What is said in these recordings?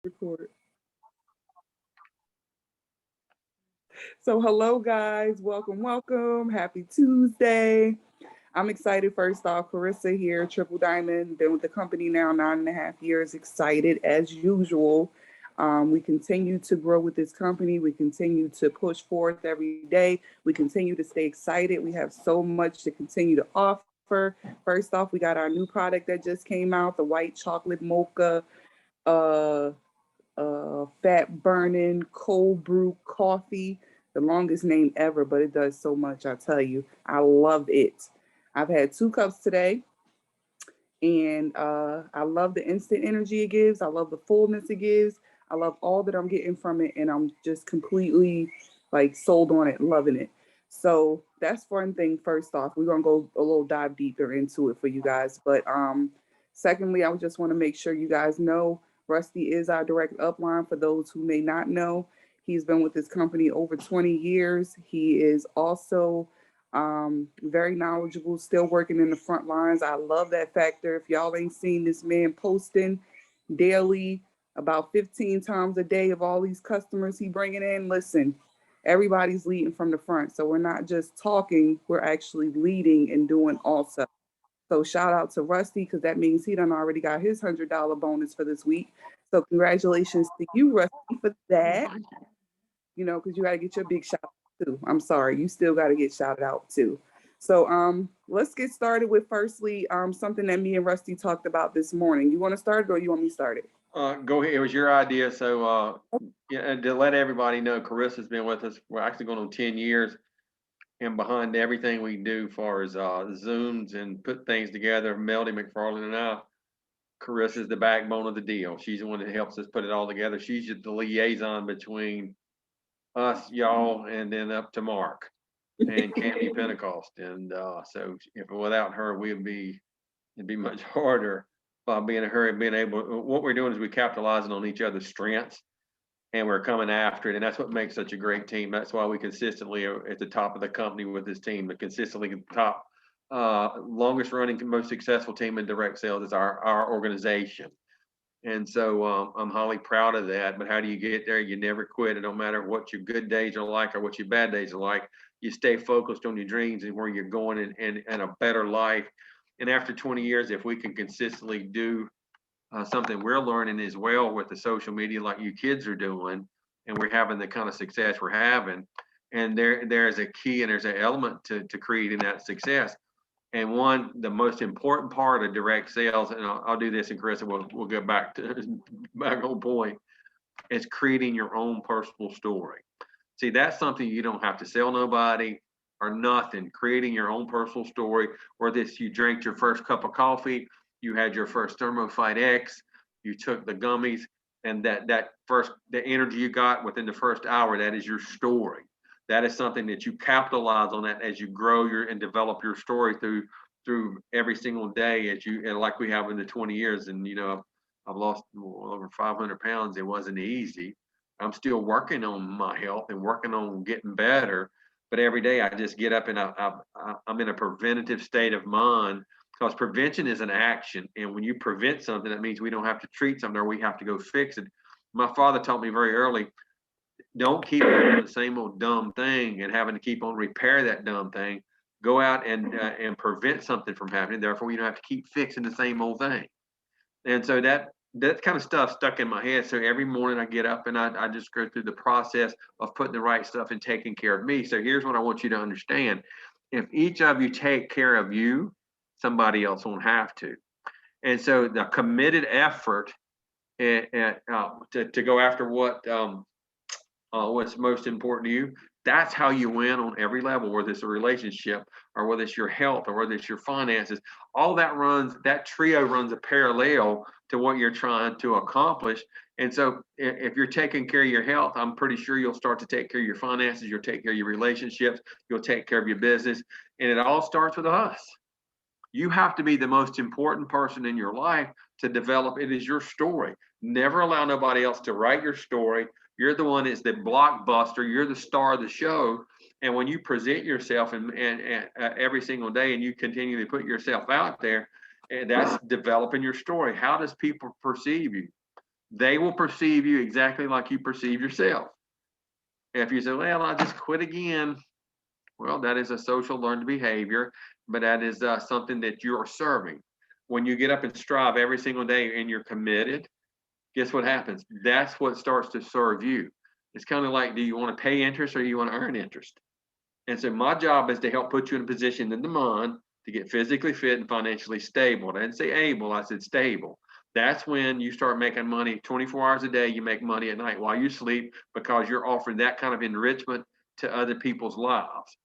Record. So, hello, guys. Welcome, welcome. Happy Tuesday. I'm excited. First off, Carissa here, Triple Diamond. Been with the company now 9.5 years. Excited as usual. We continue to grow with this company. We continue to push forth every day. We continue to stay excited. We have so much to continue to offer. First off, we got our new product that just came out, the white chocolate mocha. Uh, Fat Burning Cold Brew Coffee. The longest name ever, but it does so much. I tell you, I love it. I've had 2 cups today, and I love the instant energy it gives. I love the fullness it gives. I love all that I'm getting from it, and I'm just completely like sold on it, loving it. So that's one thing. First off, we're gonna go a little dive deeper into it for you guys. But secondly, I just want to make sure you guys know Rusty is our direct upline. For those who may not know, he's been with this company over 20 years. He is also very knowledgeable, still working in the front lines. I love that factor. If y'all ain't seen this man posting daily about 15 times a day of all these customers he bringing in, listen, everybody's leading from the front. So we're not just talking, we're actually leading and doing also. So shout out to Rusty because that means he done already got his $100 bonus for this week. So congratulations to you, Rusty, for that. Because you got to get your big shout out too. I'm sorry, you still got to get shouted out too. So let's get started with firstly something that me and Rusty talked about this morning. You want to start it or you want me to start it? Go ahead. It was your idea. So, yeah, and to let everybody know, Carissa's been with us. We're actually going on 10 years. And behind everything we do, as far as Zooms and put things together, Melody McFarland and I, Carissa's the backbone of the deal. She's the one that helps us put it all together. She's just the liaison between us, y'all, and then up to Mark and Candy Pentecost. And so, if without her, it'd be much harder by being in a hurry, being able. What we're doing is we're capitalizing on each other's strengths, and we're coming after it, and that's what makes such a great team. That's why we consistently are at the top of the company with this team. The consistently top, longest running, most successful team in direct sales is our organization. And so I'm highly proud of that. But how do you get there? You never quit. It don't matter what your good days are like or what your bad days are like. You stay focused on your dreams and where you're going and a better life. And after 20 years, if we can consistently do something we're learning as well with the social media, like you kids are doing, and we're having the kind of success we're having, and there's a key and there's an element to creating that success. And the most important part of direct sales, and I'll do this, and Chris, and we'll get back to back on point, is creating your own personal story. See, that's something you don't have to sell nobody or nothing. Creating your own personal story, or this you drank your first cup of coffee, you had your first ThermoFight X, you took the gummies, and the energy you got within the first hour, that is your story. That is something that you capitalize on that as you grow your and develop your story through every single day as you and like we have in the 20 years. And I've lost well over 500 pounds. It wasn't easy. I'm still working on my health and working on getting better. But every day I just get up and I'm in a preventative state of mind, because prevention is an action. And when you prevent something, that means we don't have to treat something or we have to go fix it. My father taught me very early, don't keep doing the same old dumb thing and having to keep on repair that dumb thing. Go out and prevent something from happening. Therefore, you don't have to keep fixing the same old thing. And so that kind of stuff stuck in my head. So every morning I get up and I just go through the process of putting the right stuff and taking care of me. So here's what I want you to understand. If each of you take care of you, somebody else won't have to. And so the committed effort to go after what's most important to you, that's how you win on every level, whether it's a relationship or whether it's your health or whether it's your finances. All that trio runs a parallel to what you're trying to accomplish. And so if you're taking care of your health, I'm pretty sure you'll start to take care of your finances, you'll take care of your relationships, you'll take care of your business. And it all starts with us. You have to be the most important person in your life to develop. It is your story. Never allow nobody else to write your story. You're the one that's the blockbuster. You're the star of the show. And when you present yourself and every single day and you continually put yourself out there, and that's developing your story. How does people perceive you? They will perceive you exactly like you perceive yourself. If you say, well, I'll just quit again, well, that is a social learned behavior, but that is something that you're serving. When you get up and strive every single day and you're committed, guess what happens? That's what starts to serve you. It's kind of like, do you want to pay interest or do you want to earn interest? And so my job is to help put you in a position in the mind to get physically fit and financially stable. I didn't say able, I said stable. That's when you start making money 24 hours a day. You make money at night while you sleep because you're offering that kind of enrichment to other people's lives.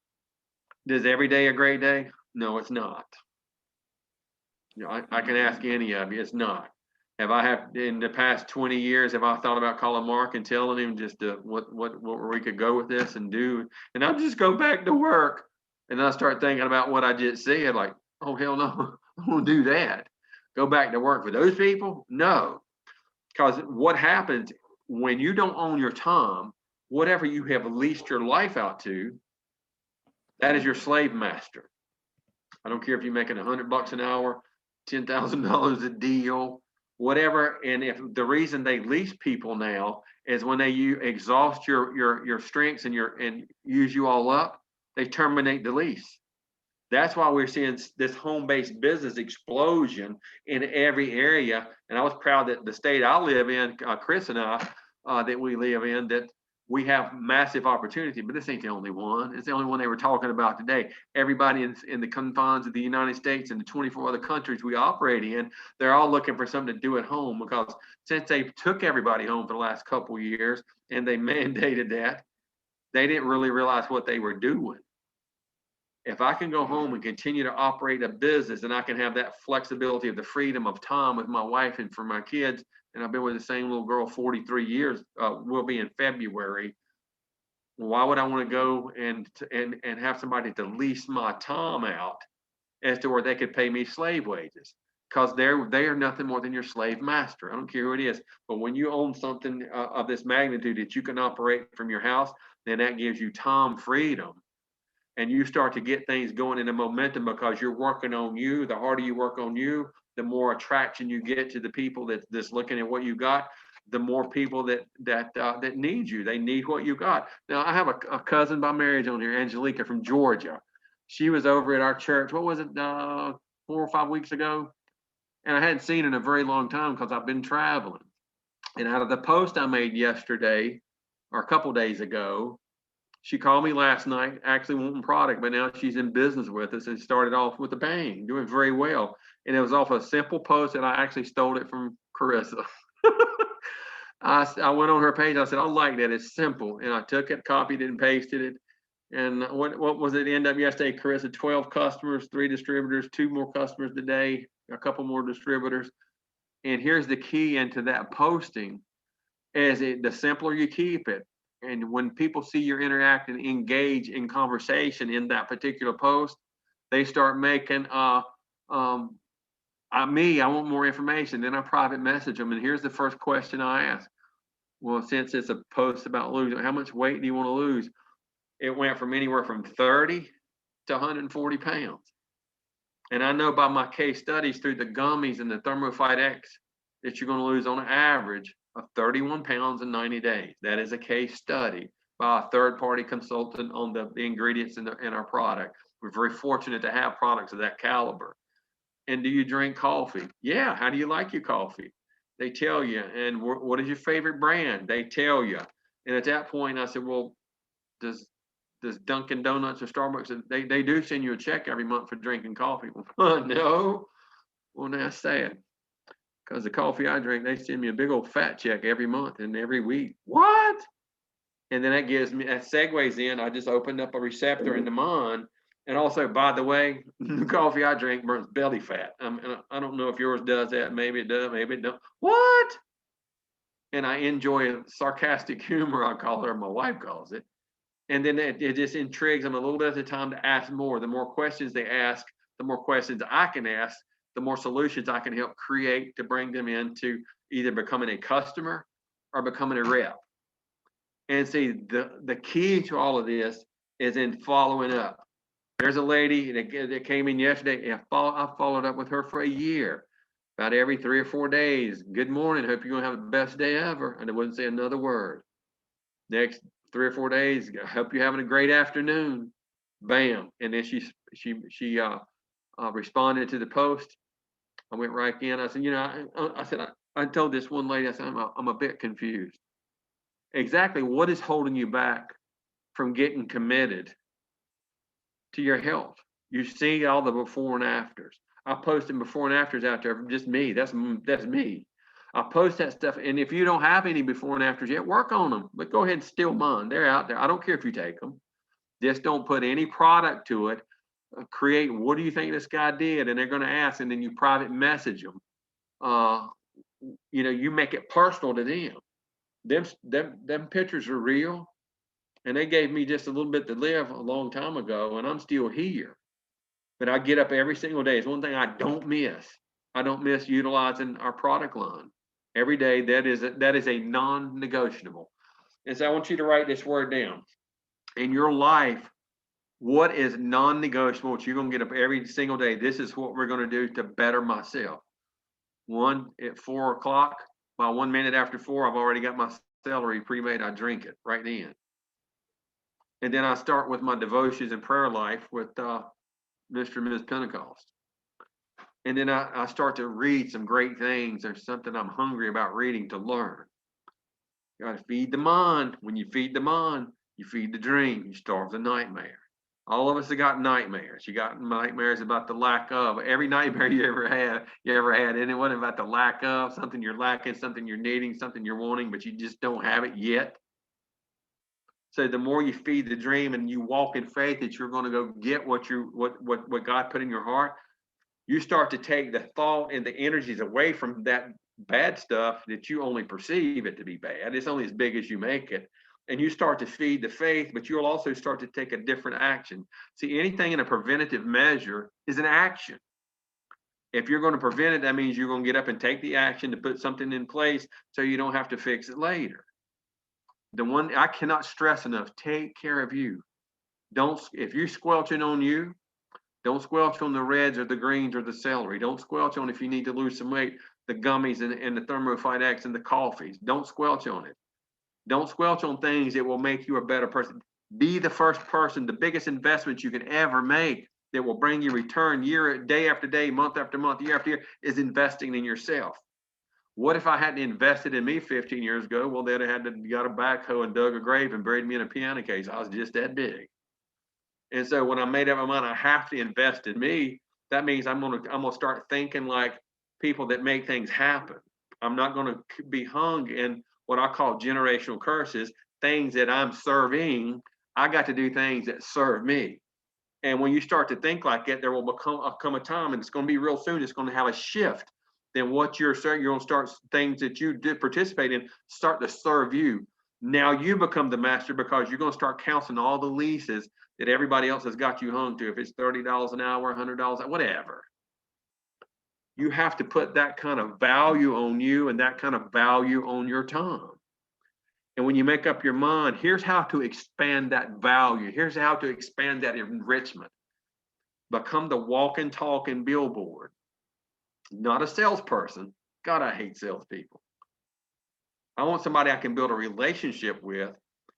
Is every day a great day? No, it's not. You know, I can ask any of you, it's not. Have I have in the past 20 years, have I thought about calling Mark and telling him just what we could go with this and do? And I'll just go back to work. And then I start thinking about what I just said, like, oh hell no, I won't do that. Go back to work for those people? No. Because what happens when you don't own your time, whatever you have leased your life out to, that is your slave master. I don't care if you're making $100 an hour, $10,000 a deal, whatever. And if the reason they lease people now is when you exhaust your strengths and use you all up, they terminate the lease. That's why we're seeing this home-based business explosion in every area. And I was proud that the state I live in, Chris and I, that we live in, that we have massive opportunity, but this ain't the only one. It's the only one they were talking about today. Everybody in the confines of the United States and the 24 other countries we operate in, they're all looking for something to do at home, because since they took everybody home for the last couple of years and they mandated that, they didn't really realize what they were doing. If I can go home and continue to operate a business and I can have that flexibility of the freedom of time with my wife and for my kids, and I've been with the same little girl 43 years, will be in February. Why would I want to go and have somebody to lease my time out as to where they could pay me slave wages? Because they are nothing more than your slave master. I don't care who it is. But when you own something of this magnitude that you can operate from your house, then that gives you time freedom. And you start to get things going in a momentum because you're working on you. The harder you work on you, the more attraction you get to the people that's looking at what you got. The more people that need you, they need what you got. Now I have a cousin by marriage on here, Angelica from Georgia. She was over at our church. What was it, 4 or 5 weeks ago? And I hadn't seen her in a very long time because I've been traveling. And out of the post I made yesterday or a couple days ago, she called me last night, actually wanting product, but now she's in business with us and started off with a bang, doing very well. And it was off a simple post, and I actually stole it from Carissa. I went on her page. I said, I like that. It's simple. And I took it, copied it, and pasted it. And what was it end up yesterday, Carissa? 12 customers, 3 distributors, 2 more customers today, a couple more distributors. And here's the key into that posting is the simpler you keep it. And when people see you're interacting, engage in conversation in that particular post, they start making I want more information. Then I private message them. And here's the first question I ask. Well, since it's a post about losing, how much weight do you want to lose? It went from anywhere from 30 to 140 pounds. And I know by my case studies through the gummies and the ThermoFight X that you're going to lose on an average of 31 pounds in 90 days. That is a case study by a third-party consultant on the ingredients in our product. We're very fortunate to have products of that caliber. And do you drink coffee? Yeah. How do you like your coffee? They tell you. And what is your favorite brand? They tell you. And at that point, I said, well, does Dunkin' Donuts or Starbucks, they do send you a check every month for drinking coffee? No. Well, now sad. Because the coffee I drink, they send me a big old fat check every month and every week. What? And then that segues in. I just opened up a receptor in the mind. And also, by the way, the coffee I drink burns belly fat. I don't know if yours does that. Maybe it does. Maybe it don't. What? And I enjoy sarcastic humor, I call it, or my wife calls it. And then it just intrigues them a little bit at the time to ask more. The more questions they ask, the more questions I can ask, the more solutions I can help create to bring them into either becoming a customer or becoming a rep. And see, the key to all of this is in following up. There's a lady that came in yesterday. I followed up with her for a year. About every 3 or 4 days, good morning, hope you're gonna have the best day ever. And I wouldn't say another word. Next 3 or 4 days, I hope you're having a great afternoon. Bam. And then she responded to the post. I went right in. I said, I told this one lady, I said, I'm a bit confused. Exactly what is holding you back from getting committed to your health? You see all the before and afters. I posted before and afters out there, just me. That's me. I post that stuff, and if you don't have any before and afters yet, work on them. But go ahead and steal mine. They're out there. I don't care if you take them. Just don't put any product to it. Create. What do you think this guy did? And they're going to ask, and then you private message them. You make it personal to them. Them pictures are real, and they gave me just a little bit to live a long time ago, and I'm still here. But I get up every single day. It's one thing I don't miss. I don't miss utilizing our product line every day. That is a non-negotiable. And so I want you to write this word down. In your life, what is non-negotiable? What you're gonna get up every single day. This is what we're gonna do to better myself. One, at 4 o'clock, by 1 minute after 4, I've already got my celery pre-made. I drink it right then. And then I start with my devotions and prayer life with Mr. and Ms. Pentecost. And then I start to read some great things. There's something I'm hungry about reading to learn. You got to feed the mind. When you feed the mind, you feed the dream. You starve the nightmare. All of us have got nightmares. You got nightmares about the lack of. Every nightmare you ever had anyone about the lack of, something you're lacking, something you're needing, something you're wanting, but you just don't have it yet. So the more you feed the dream and you walk in faith that you're going to go get what God put in your heart, you start to take the thought and the energies away from that bad stuff that you only perceive it to be bad. It's only as big as you make it. And you start to feed the faith, but you'll also start to take a different action. See, anything in a preventative measure is an action. If you're going to prevent it, that means you're going to get up and take the action to put something in place so you don't have to fix it later. The one I cannot stress enough, take care of you. If you're squelching on you, don't squelch on the reds or the greens or the celery. Don't squelch on if you need to lose some weight, the gummies and the ThermoFight X and the coffees. Don't squelch on it. Don't squelch on things that will make you a better person. Be the first person, the biggest investment you can ever make that will bring you return day after day, month after month, year after year is investing in yourself. What if I hadn't invested in me 15 years ago? Well, they'd have got a backhoe and dug a grave and buried me in a piano case. I was just that big. And so when I made up my mind, I have to invest in me. That means I'm gonna start thinking like people that make things happen. I'm not gonna be hung in what I call generational curses, things that I'm serving. I got to do things that serve me. And when you start to think like that, there will come a time, and it's going to be real soon. It's going to have a shift. Then what you're going to start things that you did participate in start to serve you. Now you become the master because you're going to start counseling all the leases that everybody else has got you hung to. If it's $30 an hour, $100, whatever. You have to put that kind of value on you and that kind of value on your time. And when you make up your mind, here's how to expand that value. Here's how to expand that enrichment. Become the walking, talking billboard. Not a salesperson. God, I hate salespeople. I want somebody I can build a relationship with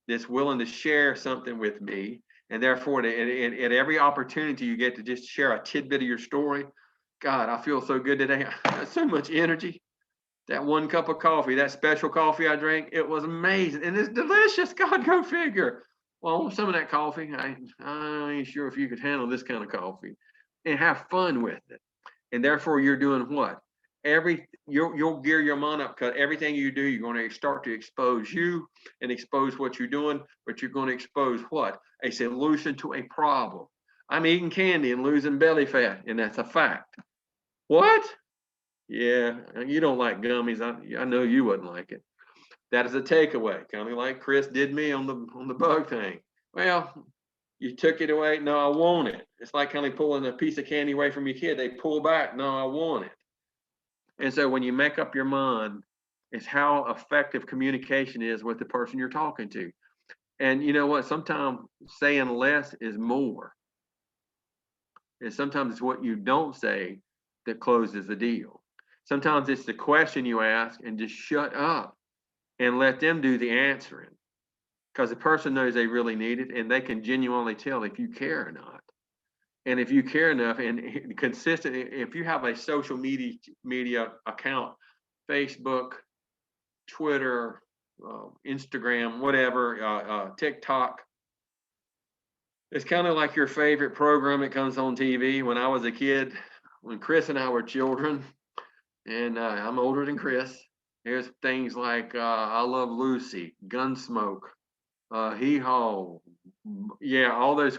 that's willing to share something with me. And therefore, at every opportunity you get to just share a tidbit of your story, God, I feel so good today. I got so much energy. That one cup of coffee, that special coffee I drank, it was amazing. And it's delicious. God, go figure. Well, I want some of that coffee. I ain't sure if you could handle this kind of coffee. And have fun with it. And therefore, you're doing what? You'll gear your mind up because everything you do, you're going to start to expose you and expose what you're doing, but you're going to expose what? A solution to a problem. I'm eating candy and losing belly fat, and that's a fact. What? Yeah, you don't like gummies. I know you wouldn't like it. That is a takeaway, kind of like Chris did me on the bug thing. Well, you took it away. No, I want it. It's like kind of pulling a piece of candy away from your kid. They pull back. No, I want it. And so when you make up your mind, it's how effective communication is with the person you're talking to. And you know what? Sometimes saying less is more. And sometimes it's what you don't say that closes the deal. Sometimes it's the question you ask and just shut up and let them do the answering. Because the person knows they really need it and they can genuinely tell if you care or not. And if you care enough and consistent, if you have a social media account, Facebook, Twitter, Instagram, whatever, TikTok, it's kind of like your favorite program that comes on TV. When I was a kid, when Chris and I were children, and I'm older than Chris, there's things like I Love Lucy, Gunsmoke, Hee Haw, yeah, all those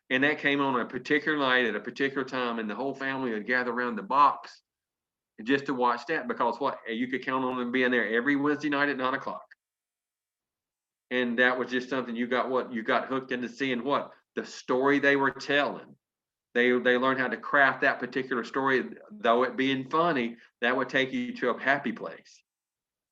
and that came on a particular night at a particular time, and the whole family would gather around the box just to watch that because what you could count on them being there every Wednesday night at 9 o'clock. And that was just something you got hooked into seeing what the story they were telling. They learned how to craft that particular story, though it being funny, that would take you to a happy place.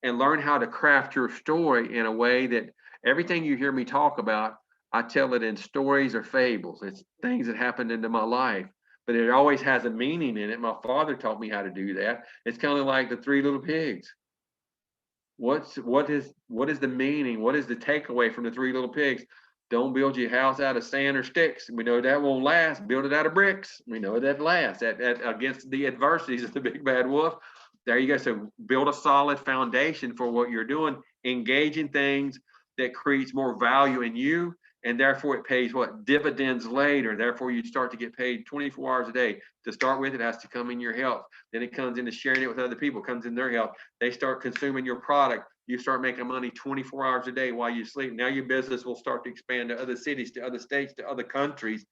And learn how to craft your story in a way that everything you hear me talk about, I tell it in stories or fables. It's things that happened into my life, but it always has a meaning in it. My father taught me how to do that. It's kind of like the Three Little Pigs. What is the meaning? What is the takeaway from the Three Little Pigs? Don't build your house out of sand or sticks. We know that won't last. Build it out of bricks. We know that lasts. That against the adversities of the big bad wolf. There you go. So build a solid foundation for what you're doing. Engage in things that creates more value in you, and therefore it pays what dividends later. Therefore, you start to get paid 24 hours a day. To start with, it has to come in your health. Then it comes into sharing it with other people. Comes in their health. They start consuming your product. You start making money 24 hours a day while you sleep. Now your business will start to expand to other cities, to other states, to other countries.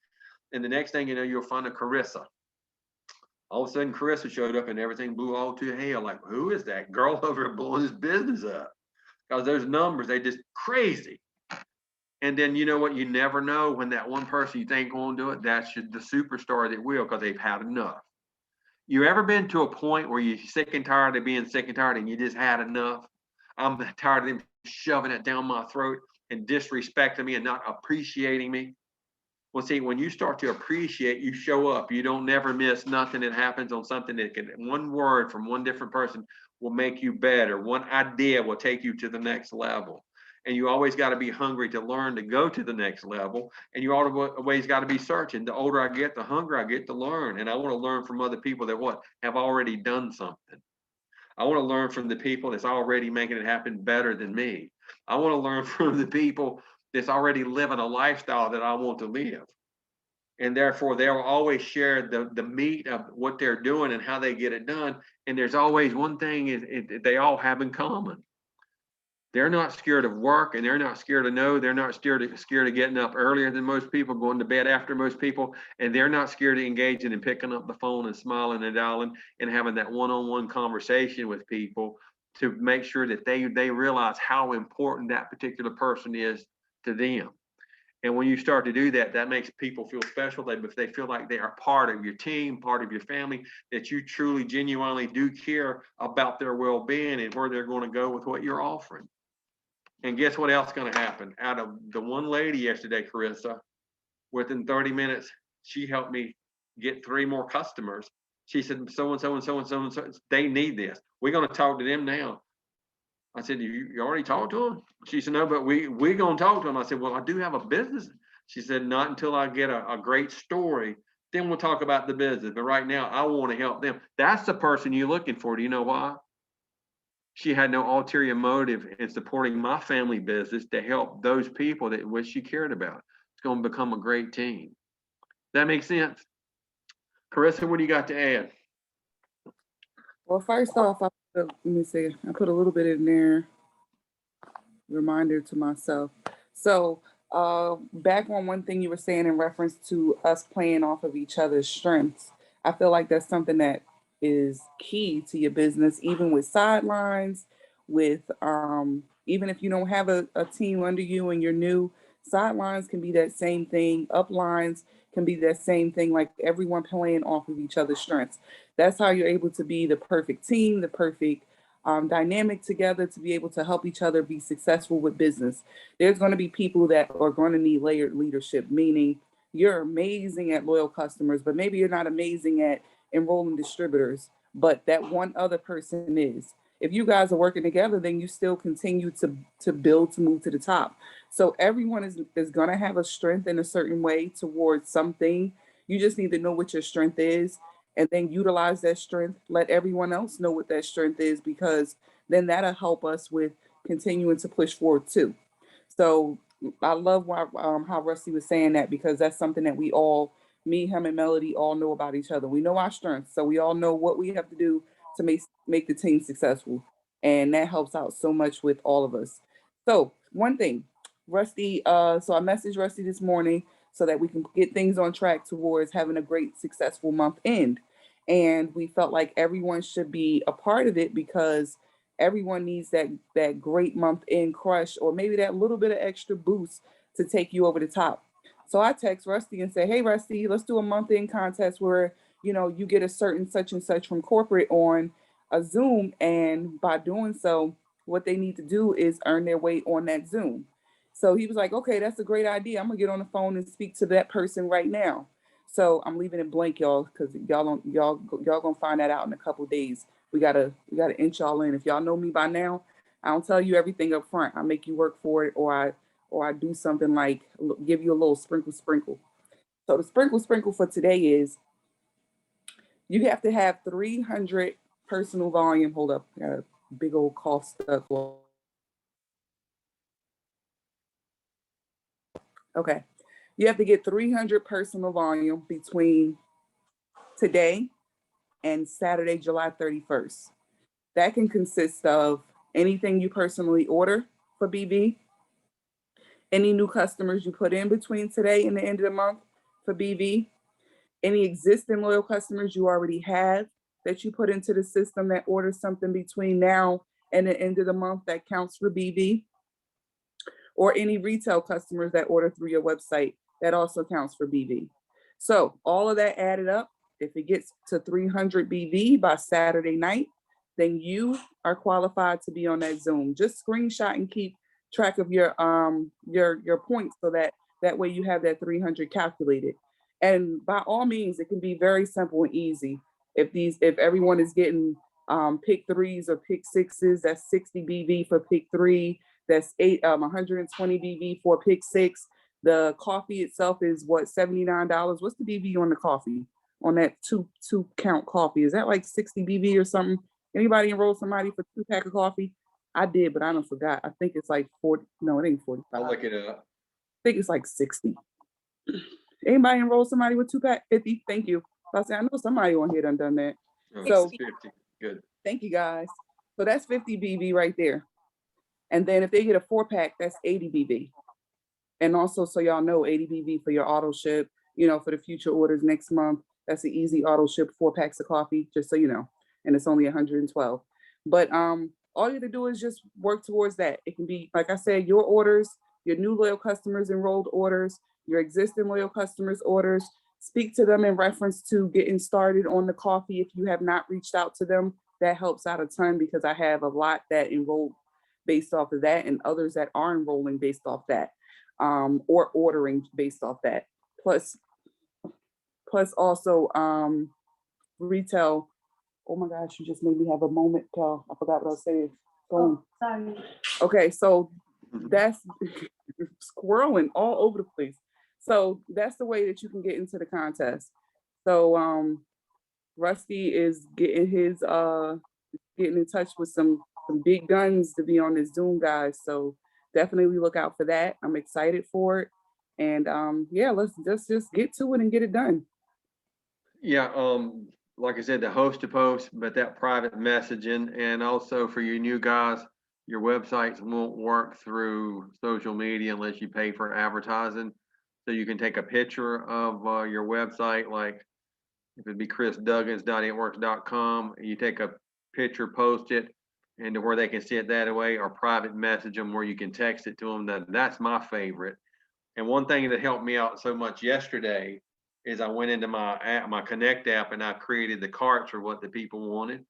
And the next thing you know, you'll find a Carissa. All of a sudden, Carissa showed up and everything blew all to hell. Like, who is that girl over blowing his business up? Because those numbers, they just crazy. And then you know what? You never know when that one person you think won't do it, that's the superstar that will, because they've had enough. You ever been to a point where you're sick and tired of being sick and tired and you just had enough? I'm tired of them shoving it down my throat and disrespecting me and not appreciating me. Well, see, when you start to appreciate, you show up. You don't never miss nothing that happens on something that can, one word from one different person will make you better. One idea will take you to the next level. And you always got to be hungry to learn to go to the next level. And you always got to be searching. The older I get, the hungrier I get to learn. And I want to learn from other people that have already done something. I want to learn from the people that's already making it happen better than me. I want to learn from the people that's already living a lifestyle that I want to live. And therefore, they'll always share the meat of what they're doing and how they get it done. And there's always one thing they all have in common. They're not scared of work, and they're not scared of no. They're not scared of getting up earlier than most people, going to bed after most people, and they're not scared of engaging and picking up the phone and smiling and dialing and having that one-on-one conversation with people to make sure that they realize how important that particular person is to them. And when you start to do that, that makes people feel special. They feel like they are part of your team, part of your family, that you truly, genuinely do care about their well-being and where they're going to go with what you're offering. And guess what else is going to happen? Out of the one lady yesterday, Carissa, within 30 minutes, she helped me get 3 more customers. She said, so-and-so and so-and-so and so, they need this. We're going to talk to them now. I said, you already talked to them? She said, no, but we're going to talk to them. I said, well, I do have a business. She said, not until I get a great story. Then we'll talk about the business. But right now, I want to help them. That's the person you're looking for. Do you know why? She had no ulterior motive in supporting my family business to help those people that what she cared about. It's going to become a great team. That makes sense? Carissa, what do you got to add? Well, first off, let me see. I put a little bit in there. Reminder to myself. So back on one thing you were saying in reference to us playing off of each other's strengths, I feel like that's something that is key to your business, even with sidelines, with even if you don't have a team under you and you're new, sidelines can be that same thing. Uplines can be that same thing, like everyone playing off of each other's strengths. That's how you're able to be the perfect team, the perfect dynamic together to be able to help each other be successful with business. There's going to be people that are going to need layered leadership, meaning you're amazing at loyal customers, but maybe you're not amazing at enrolling distributors. but that one other person is. If you guys are working together, then you still continue to build to move to the top. So everyone is gonna have a strength in a certain way towards something. You just need to know what your strength is and then utilize that strength. Let everyone else know what that strength is, because then that'll help us with continuing to push forward too. So I love how Rusty was saying that, because that's something that we all, me, him, and Melody, all know about each other. We know our strengths, so we all know what we have to do to make the team successful, and that helps out so much with all of us. So one thing, Rusty. So I messaged Rusty this morning so that we can get things on track towards having a great, successful month end, and we felt like everyone should be a part of it, because everyone needs that great month end crush, or maybe that little bit of extra boost to take you over the top. So I text Rusty and say, "Hey Rusty, let's do a month end contest where you get a certain such and such from corporate on a Zoom, and by doing so, what they need to do is earn their way on that Zoom." So he was like, "Okay, that's a great idea. I'm gonna get on the phone and speak to that person right now." So I'm leaving it blank, y'all, because y'all gonna find that out in a couple days. We gotta inch y'all in. If y'all know me by now, I don't tell you everything up front. I make you work for it, or I do something like give you a little sprinkle. So the sprinkle for today is you have to have 300 personal volume. Hold up, I got a big old cough stuck. Okay, you have to get 300 personal volume between today and Saturday, July 31st. That can consist of anything you personally order for BV, any new customers you put in between today and the end of the month for BV, any existing loyal customers you already have that you put into the system that order something between now and the end of the month that counts for BV, or any retail customers that order through your website that also counts for BV. So all of that added up, if it gets to 300 BV by Saturday night, then you are qualified to be on that Zoom. Just screenshot and keep track of your points, so that way you have that 300 calculated. And by all means, it can be very simple and easy. If everyone is getting pick threes or pick sixes, that's 60 BV for pick three. That's 120 BV for pick six. The coffee itself is what, $79. What's the BV on the coffee? On that two count coffee, is that like 60 BV or something? Anybody enroll somebody for 2 pack of coffee? I did, but I don't forgot. I think it's like 40. No, it ain't 45. I'll look it up. I think it's like 60. Anybody enroll somebody with 2 pack? 50. Thank you. I know somebody on here done that. Oh, So 50. Good. thank you guys. So that's 50 BV right there. And then if they get a 4 pack, that's 80 BV. And also, so y'all know, 80 BV for your auto ship, for the future orders next month. That's an easy auto ship, 4 packs of coffee, just so you know. And it's only 112. But all you have to do is just work towards that. It can be, like I said, your orders, your new loyal customers enrolled orders, your existing loyal customers orders. Speak to them in reference to getting started on the coffee if you have not reached out to them. That helps out a ton, because I have a lot that enrolled based off of that, and others that are enrolling based off that, or ordering based off that. Plus also retail. Oh my gosh, you just made me have a moment, Cal. I forgot what I was saying. Oh, sorry. Okay, so that's squirreling all over the place. So that's the way that you can get into the contest. So Rusty is getting in touch with some big guns to be on this Zoom, guys. So definitely look out for that. I'm excited for it. And yeah, let's just get to it and get it done. Yeah, like I said, the host to post, but that private messaging, and also for you new guys, your websites won't work through social media unless you pay for advertising. So you can take a picture of your website, like if it'd be chrisduggins.intworks.com, you take a picture, post it, and to where they can see it that way, or private message them where you can text it to them. That's my favorite. And one thing that helped me out so much yesterday is I went into my app, my Connect app, and I created the carts for what the people wanted.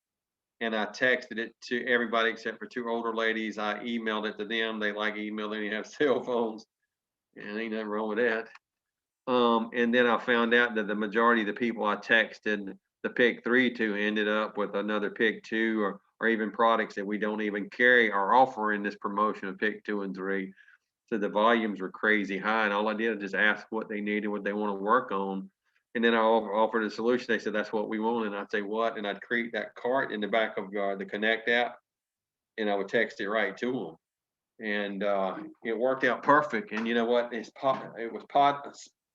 And I texted it to everybody except for 2 older ladies. I emailed it to them. They like emailing, you have cell phones, and ain't nothing wrong with that. And then I found out that the majority of the people I texted, the pick 3 to ended up with another pick 2 or even products that we don't even carry or offer in this promotion of pick 2 and 3. So the volumes were crazy high, and all I did was just ask what they needed, what they want to work on. And then I offered a solution. They said, that's what we want. And I'd say, what? And I'd create that cart in the back of the Connect app, and I would text it right to them. And it worked out perfect. And you know what? It was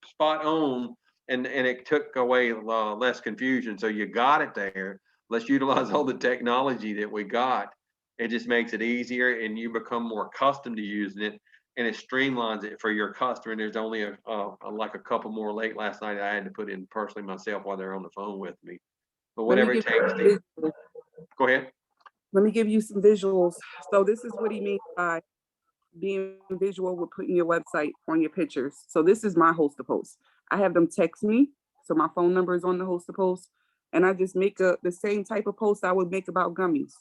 spot on, and it took away less confusion. So you got it there. Let's utilize all the technology that we got. It just makes it easier, and you become more accustomed to using it, and it streamlines it for your customer. And there's only like a couple more late last night I had to put in personally myself while they're on the phone with me. But Let me whatever it give you takes some to visuals. go ahead. Let me give you some visuals. So this is what he means by being visual with putting your website on your pictures. So this is my host to post. I have them text me. So my phone number is on the host to post. And I just make the same type of post I would make about gummies.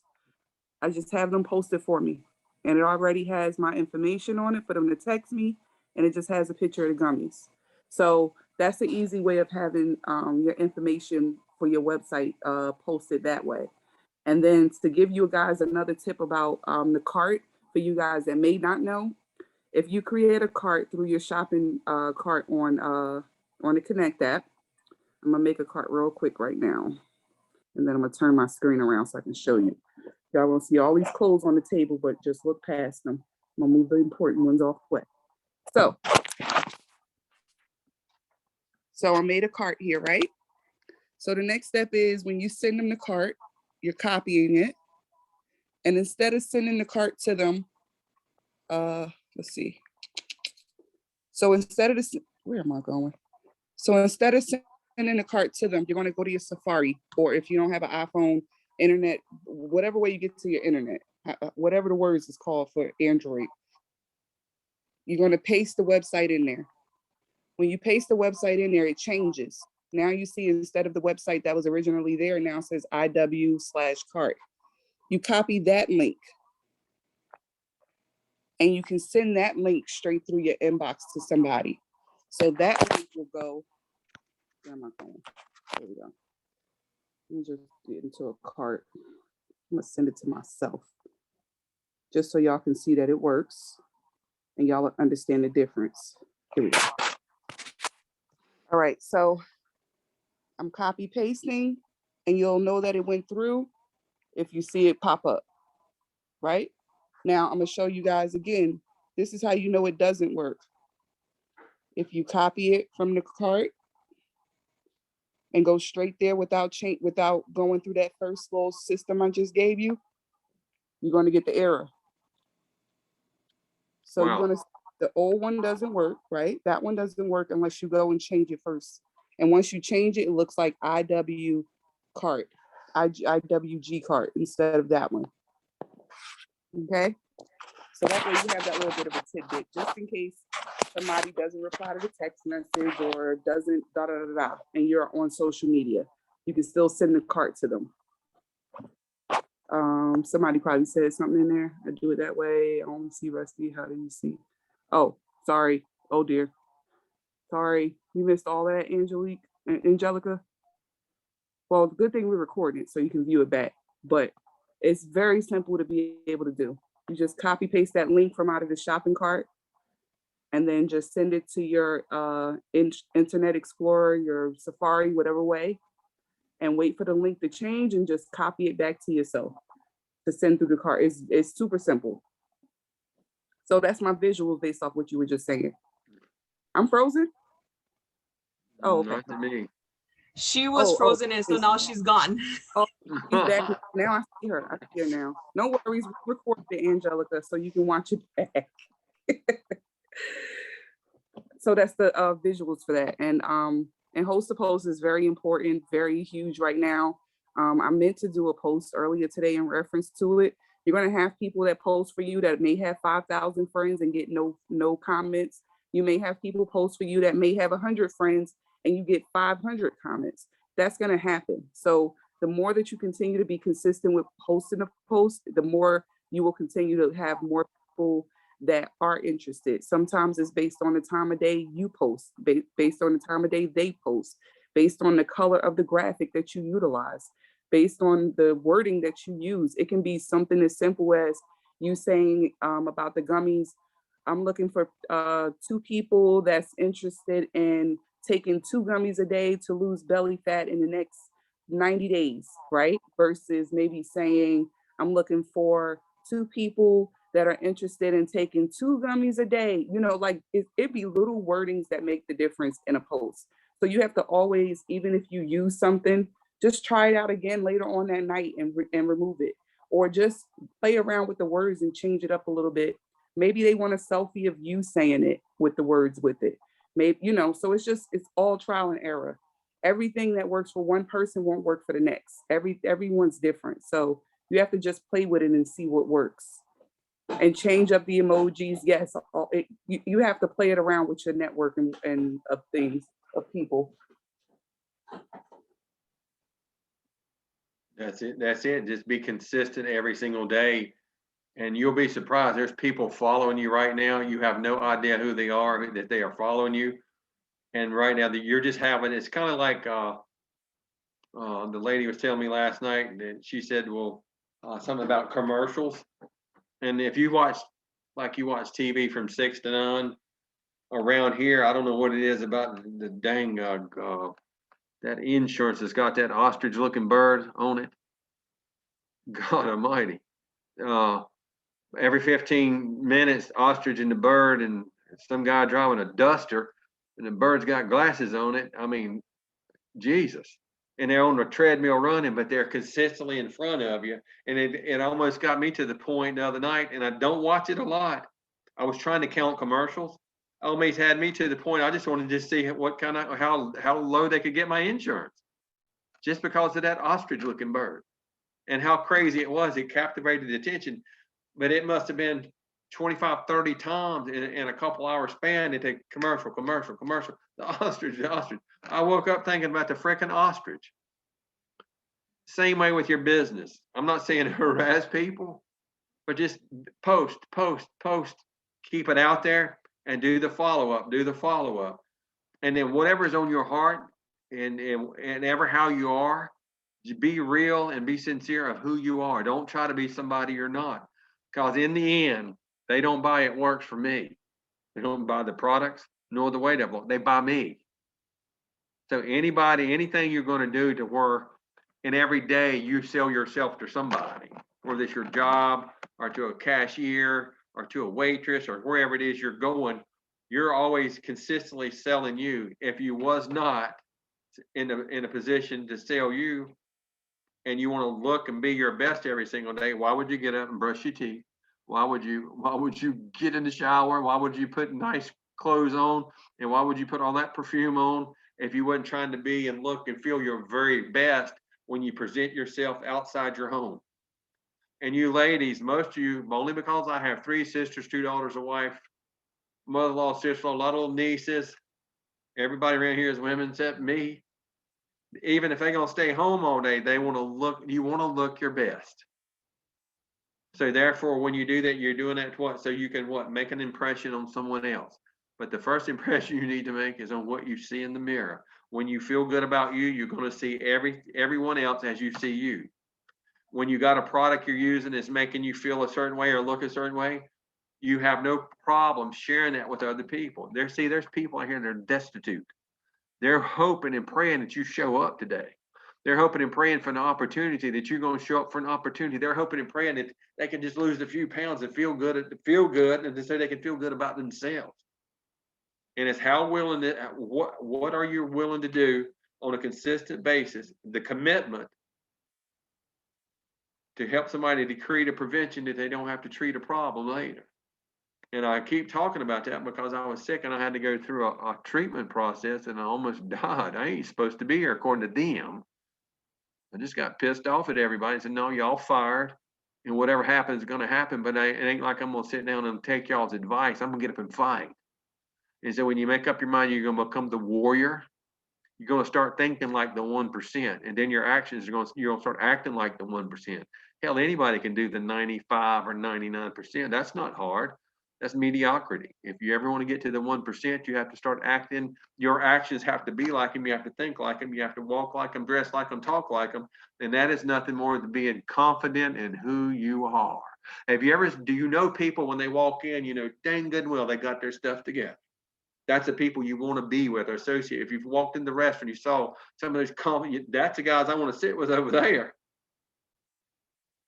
I just have them post it for me. And it already has my information on it for them to text me. And it just has a picture of the gummies. So that's the easy way of having your information for your website posted that way. And then to give you guys another tip about the cart, for you guys that may not know, if you create a cart through your shopping cart on the Connect app, I'm gonna make a cart real quick right now, and then I'm gonna turn my screen around so I can show you. Y'all will see all these clothes on the table, but just look past them. I'm gonna move the important ones off the way. So I made a cart here, right? So the next step is when you send them the cart, you're copying it, and instead of sending the cart to them, let's see. So instead of this, where am I going? So instead of sending the cart to them, you're going to go to your Safari, or if you don't have an iPhone, internet, whatever way you get to your internet, whatever the words is called for Android, you're going to paste the website in there. When you paste the website in there, it changes. Now you see instead of the website that was originally there, now it says IW/cart. You copy that link, and you can send that link straight through your inbox to somebody. So that link will go, where am I going? There we go. Let me just get into a cart. I'm gonna send it to myself, just so y'all can see that it works and y'all understand the difference. Here we go. All right, so I'm copy pasting, and you'll know that it went through if you see it pop up, right? Now I'm gonna show you guys again. This is how you know it doesn't work. If you copy it from the cart and go straight there without going through that first little system I just gave you, you're gonna get the error. So Wow. you're gonna, the old one doesn't work, right? That one doesn't work unless you go and change it first. And once you change it, it looks like IWG cart instead of that one. Okay. So that way you have that little bit of a tidbit, just in case somebody doesn't reply to the text message or doesn't and you're on social media. You can still send the cart to them. Somebody probably said something in there. I do it that way. I only see Rusty. How do you see? Oh, sorry. Oh dear. Sorry. You missed all that, Angelica. Well, the good thing we're recording it so you can view it back. But it's very simple to be able to do. You just copy paste that link from out of the shopping cart and then just send it to your Internet Explorer, your Safari, whatever way, and wait for the link to change and just copy it back to yourself to send through the cart. It's super simple. So that's my visuals based off what you were just saying. I'm frozen? Oh, okay. Not to me. She was frozen and so now she's gone. Oh, she's back. Now I see her. I see her now. No worries. We recorded it, Angelica, so you can watch it back. So that's the visuals for that. And host to post is very important, very huge right now. I meant to do a post earlier today in reference to it. You're gonna have people that post for you that may have 5,000 friends and get no comments. You may have people post for you that may have 100 friends and you get 500 comments. That's gonna happen. So the more that you continue to be consistent with posting a post, the more you will continue to have more people that are interested. Sometimes it's based on the time of day you post, based on the time of day they post. based on the color of the graphic that you utilize, based on the wording that you use. It can be something as simple as you saying about the gummies, I'm looking for 2 people that's interested in taking 2 gummies a day to lose belly fat in the next 90 days, right? Versus maybe saying, I'm looking for 2 people that are interested in taking 2 gummies a day. You know, like it be little wordings that make the difference in a post. So you have to always, even if you use something, just try it out again later on that night and remove it. Or just play around with the words and change it up a little bit. Maybe they want a selfie of you saying it with the words with it. Maybe, you know, so it's all trial and error. Everything that works for one person won't work for the next. Everyone's different. So you have to just play with it and see what works. And change up the emojis. Yes, you have to play it around with your network and of things, of people. That's it. That's it. Just be consistent every single day. And you'll be surprised. There's people following you right now. You have no idea who they are, that they are following you. And right now that you're just having, it's kind of like the lady was telling me last night that she said, well, something about commercials. And if you watch, like you watch TV from 6 to 9 around here, I don't know what it is about the dang, that insurance that's got that ostrich looking bird on it. God almighty. Every 15 minutes, ostrich and the bird and some guy driving a duster and the bird's got glasses on it. I mean, Jesus. And they're on the treadmill running, but they're consistently in front of you. And it almost got me to the point the other night, and I don't watch it a lot. I was trying to count commercials. Almost had me to the point I just wanted to see what kind of how low they could get my insurance, just because of that ostrich looking bird. And how crazy it was. It captivated the attention, but it must have been 25, 30 times in a couple hour span. They take commercial, the ostrich. I woke up thinking about the freaking ostrich. Same way with your business. I'm not saying harass people, but just post, keep it out there and do the follow-up, And then whatever's on your heart and ever how you are, be real and be sincere of who you are. Don't try to be somebody you're not. Because in the end, they don't buy it works for me. They don't buy the products nor the way they buy me. So anything you're going to do to where in every day you sell yourself to somebody, whether it's your job or to a cashier or to a waitress or wherever it is you're going, you're always consistently selling you. If you was not in a position to sell you, and you want to look and be your best every single day, why would you get up and brush your teeth? Why would you get in the shower? Why would you put nice clothes on? And why would you put all that perfume on if you wasn't trying to be and look and feel your very best when you present yourself outside your home? And you ladies, most of you, only because I have 3 sisters, 2 daughters, a wife, mother-in-law, sister-in-law, a lot of little nieces. Everybody around here is women except me. Even if they're gonna stay home all day, you want to look your best. So therefore, when you do that, you're doing that to what? So you can make an impression on someone else. But the first impression you need to make is on what you see in the mirror. When you feel good about you, you're going to see everyone else as you see you. When you got a product you're using that's making you feel a certain way or look a certain way, you have no problem sharing that with other people. There's people out here that are destitute. They're hoping and praying that you show up today. They're hoping and praying for an opportunity that you're going to show up for an opportunity. They're hoping and praying that they can just lose a few pounds and feel good, and so they can feel good about themselves. And it's what are you willing to do on a consistent basis? The commitment to help somebody to create a prevention that they don't have to treat a problem later. And I keep talking about that because I was sick and I had to go through a treatment process and I almost died. I ain't supposed to be here according to them. I just got pissed off at everybody and said, no, y'all fired and whatever happens is going to happen. But it ain't like I'm going to sit down and take y'all's advice. I'm going to get up and fight. And so when you make up your mind, you're going to become the warrior. You're going to start thinking like the 1%. And then your actions you're going to start acting like the 1%. Hell, anybody can do the 95 or 99%. That's not hard. That's mediocrity. If you ever want to get to the 1%, you have to start acting. Your actions have to be like them. You have to think like them. You have to walk like them, dress like them, talk like them. And that is nothing more than being confident in who you are. Do you know people when they walk in, you know, dang good and well, they got their stuff together. That's the people you want to be with or associate. If you've walked in the restaurant, you saw some of those confident, that's the guys I want to sit with over there.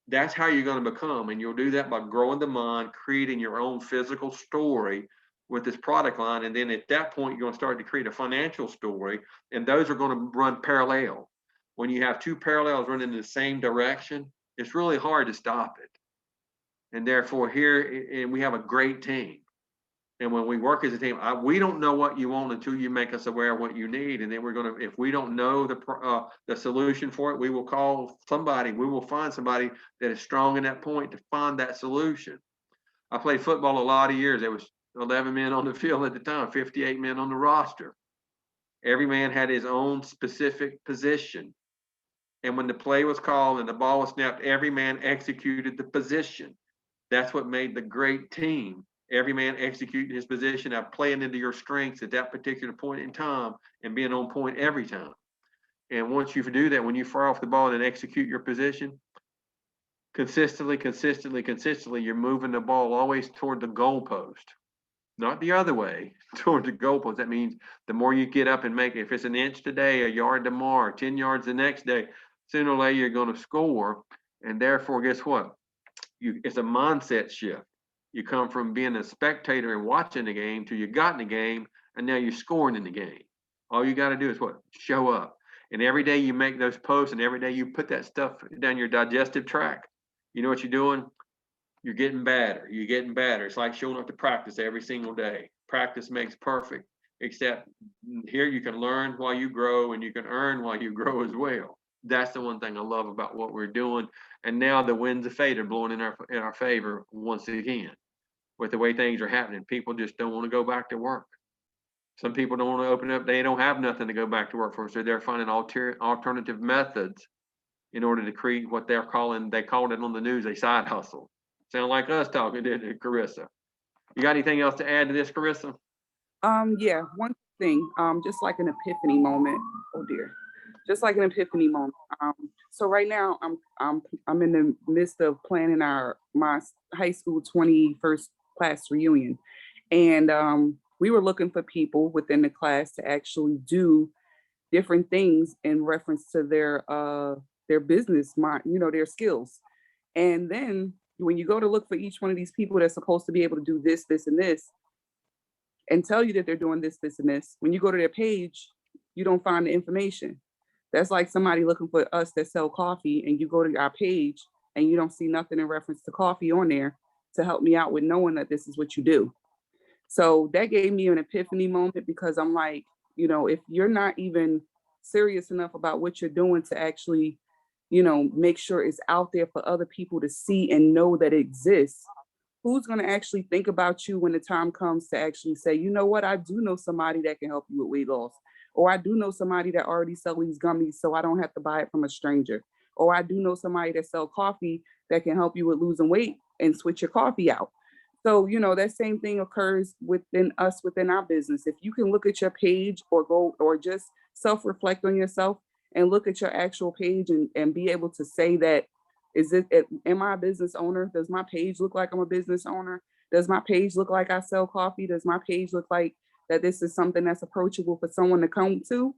That's how you're going to become. And you'll do that by growing the mind, creating your own physical story with this product line. And then at that point, you're going to start to create a financial story. And those are going to run parallel. When you have two parallels running in the same direction, it's really hard to stop it. And therefore here, and we have a great team. And when we work as a team, we don't know what you want until you make us aware of what you need. And then we're going to, if we don't know the solution for it, we will call somebody. We will find somebody that is strong in that point to find that solution. I played football a lot of years. There was 11 men on the field at the time, 58 men on the roster. Every man had his own specific position. And when the play was called and the ball was snapped, every man executed the position. That's what made the great team. Every man executing his position, playing into your strengths at that particular point in time and being on point every time. And once you do that, when you fire off the ball and execute your position, consistently, you're moving the ball always toward the goalpost, not the other way, toward the goalpost. That means the more you get up and make, if it's an inch today, a yard tomorrow, 10 yards the next day, sooner or later you're going to score. And therefore, guess what? It's a mindset shift. You come from being a spectator and watching the game to you got in the game, and now you're scoring in the game. All you got to do is what? Show up. And every day you make those posts, and every day you put that stuff down your digestive tract. You know what you're doing? You're getting better. You're getting better. It's like showing up to practice every single day. Practice makes perfect, except here you can learn while you grow, and you can earn while you grow as well. That's the one thing I love about what we're doing. And now the winds of fate are blowing in our favor once again. With the way things are happening, people just don't want to go back to work. Some people don't want to open up. They don't have nothing to go back to work for. So they're finding alternative methods in order to create what they called it on the news, a side hustle. Sound like us talking, didn't it, Carissa? You got anything else to add to this, Carissa? Yeah, one thing, just like an epiphany moment. Oh dear. Just like an epiphany moment. So right now I'm in the midst of planning my high school 21st class reunion. And we were looking for people within the class to actually do different things in reference to their business, their skills. And then when you go to look for each one of these people that's supposed to be able to do this, this, and this, and tell you that they're doing this, this, and this, when you go to their page, you don't find the information. That's like somebody looking for us that sell coffee, and you go to our page and you don't see nothing in reference to coffee on there to help me out with knowing that this is what you do. So that gave me an epiphany moment, because I'm like, if you're not even serious enough about what you're doing to actually, make sure it's out there for other people to see and know that it exists, who's going to actually think about you when the time comes to actually say, you know what, I do know somebody that can help you with weight loss. Or I do know somebody that already sells these gummies, so I don't have to buy it from a stranger. Or I do know somebody that sells coffee that can help you with losing weight and switch your coffee out. So, that same thing occurs within our business. If you can look at your page or just self-reflect on yourself and look at your actual page and be able to say that, am I a business owner? Does my page look like I'm a business owner? Does my page look like I sell coffee? Does my page look like that this is something that's approachable for someone to come to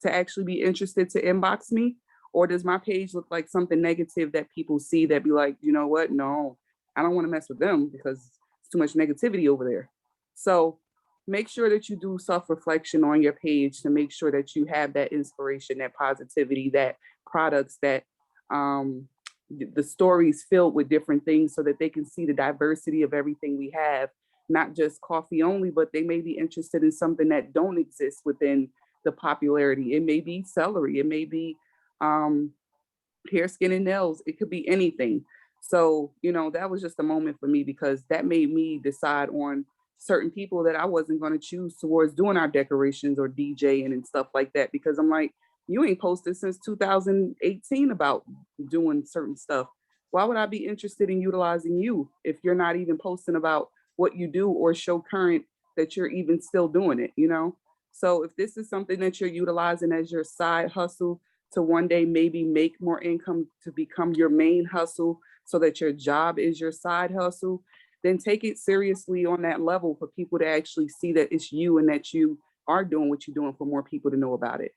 actually be interested to inbox me? Or does my page look like something negative that people see that be like, you know what? No, I don't want to mess with them because it's too much negativity over there. So make sure that you do self-reflection on your page to make sure that you have that inspiration, that positivity, that products, that the stories filled with different things so that they can see the diversity of everything we have. Not just coffee only, but they may be interested in something that don't exist within the popularity. It may be celery. It may be hair, skin, and nails. It could be anything. So, that was just a moment for me, because that made me decide on certain people that I wasn't going to choose towards doing our decorations or DJing and stuff like that, because I'm like, you ain't posted since 2018 about doing certain stuff. Why would I be interested in utilizing you if you're not even posting about what you do or show current that you're even still doing it, you know? So if this is something that you're utilizing as your side hustle to one day maybe make more income to become your main hustle so that your job is your side hustle, then take it seriously on that level for people to actually see that it's you and that you are doing what you're doing for more people to know about it.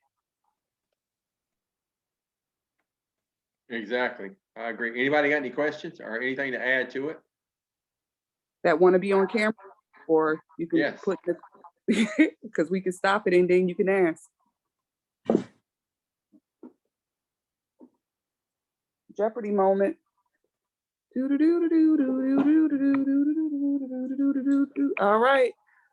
Exactly. I agree. Anybody got any questions or anything to add to it? That want to be on camera, or you can Yes. put the because we can stop it and then you can ask. Jeopardy moment. All right,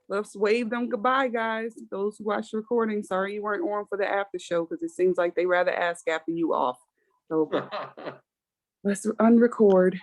let's wave them goodbye, guys. Those who watch the recording, sorry you weren't on for the after show because it seems like they rather ask after you off. So let's unrecord.